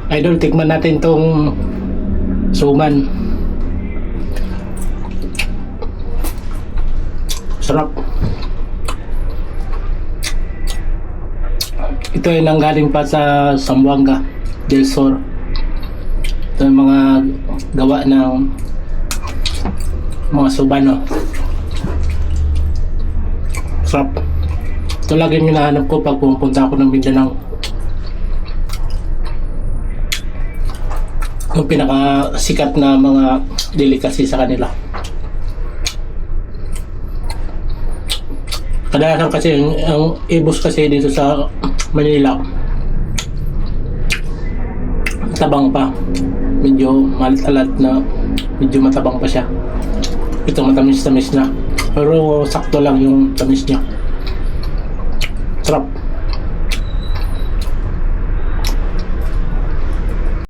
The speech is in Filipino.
Idol, tikman natin tong suman. Sarap. Ito ay nanggaling pa sa Zamboanga del Sur. Ito yung mga gawa ng mga subano. Sarap. Ito lagi yung hinahanap ko pag pumunta ako ng Mindanao. Yung pinakasikat na mga delicacy sa kanila. Kadalasan kasi ang ibus kasi dito sa Manila matabang pa, medyo malat-alat na, medyo matabang pa siya. Ito matamis-tamis na, pero sakto lang yung tamis niya. Sarap.